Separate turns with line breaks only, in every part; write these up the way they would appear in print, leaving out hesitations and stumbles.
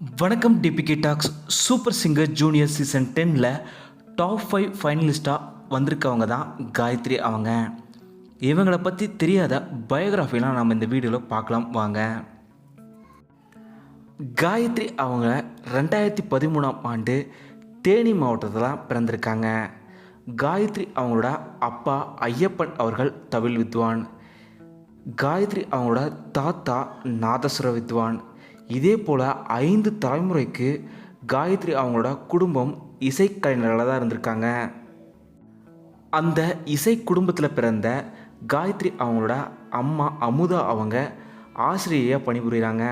வணக்கம் DPK talks. Super singer junior season 10ல் top 5 ஃபைனலிஸ்ட்டாக வந்திருக்கவங்க தான் காயத்ரி அவங்க. இவங்களை பற்றி தெரியாத பயோகிராஃபிலாம் நம்ம இந்த வீடியோவில் பார்க்கலாம் வாங்க. காயத்ரி அவங்க 2013ஆம் ஆண்டு தேனி மாவட்டத்தில் தான் பிறந்திருக்காங்க. காயத்ரி அவங்களோட அப்பா ஐயப்பன் அவர்கள் தவில் வித்வான். காயத்ரி அவங்களோட தாத்தா நாதஸ்வர வித்வான். இதே போல் 5 தலைமுறைக்கு காயத்ரி அவங்களோட குடும்பம் இசைக்கலைஞர்களாக தான் இருந்திருக்காங்க. அந்த இசை குடும்பத்தில் பிறந்த காயத்ரி அவங்களோட அம்மா அமுதா அவங்க ஆசிரியையாக பணிபுரிகிறாங்க.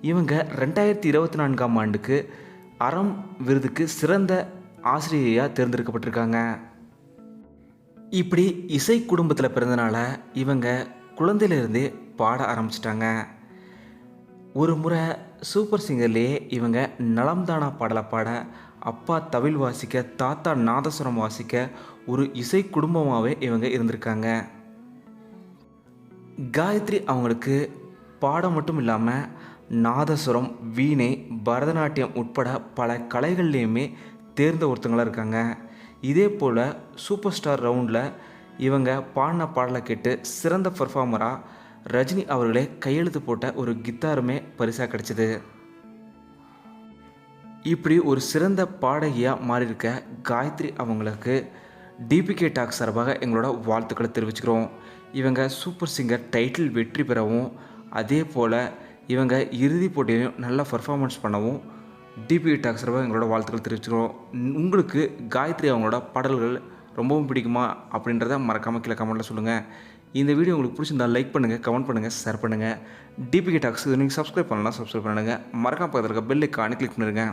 இவங்க 2024ஆம் ஆண்டுக்கு அறம் விருதுக்கு சிறந்த ஆசிரியையாக தேர்ந்தெடுக்கப்பட்டிருக்காங்க. இப்படி இசை குடும்பத்தில் பிறந்தனால இவங்க குழந்தையிலிருந்தே பாட ஆரம்பிச்சிட்டாங்க. ஒரு முறை சூப்பர் சிங்கர்லேயே இவங்க நலம்தானா பாடலை பாட அப்பா தவில் வாசிக்க தாத்தா நாதஸ்வரம் வாசிக்க ஒரு இசை குடும்பமாகவே இவங்க இருந்திருக்காங்க. காயத்ரி அவங்களுக்கு பாடம் மட்டும் இல்லாமல் நாதஸ்வரம், வீணை, பரதநாட்டியம் உட்பட பல கலைகள்லேயுமே தேர்ந்த ஒருத்தங்களாக இருக்காங்க. இதே போல் சூப்பர் ஸ்டார் ரவுண்டில் இவங்க பாடின பாடலை கேட்டு சிறந்த பர்ஃபார்மராக ரஜினி அவர்களே கையெழுத்து போட்ட ஒரு கித்தாருமே பரிசாக கிடைச்சிது. இப்படி ஒரு சிறந்த பாடகியாக மாறியிருக்க காயத்ரி அவங்களுக்கு டிபிகே டாக்ஸ் சார்பாக எங்களோட வாழ்த்துக்களை தெரிவிச்சுக்கிறோம். இவங்க சூப்பர் சிங்கர் டைட்டில் வெற்றி பெறவும், அதே போல் இவங்க இறுதிப் போட்டியிலையும் நல்லா பர்ஃபார்மன்ஸ் பண்ணவும் டிபிகே டாக்ஸ் சார்பாக எங்களோட வாழ்த்துக்கள் தெரிவிச்சுக்கிறோம். உங்களுக்கு காயத்ரி அவங்களோட பாடல்கள் ரொம்பவும் பிடிக்குமா அப்படின்றத மறக்காமல் கீழே கமெண்ட்டில் சொல்லுங்கள். இந்த வீடியோ உங்களுக்கு பிடிச்சிருந்தால் லைக் பண்ணுங்கள், கமெண்ட் பண்ணுங்கள், ஷேர் பண்ணுங்கள். டிபிகே டாக்ஸ் நீங்கள் சப்ஸ்கிரைப் பண்ணலாம், சப்ஸ்கிரைப் பண்ணுங்கள். மறக்காம பக்கத்தில் இருக்க பெல் ஐகானை கிளிக் பண்ணிடுங்க.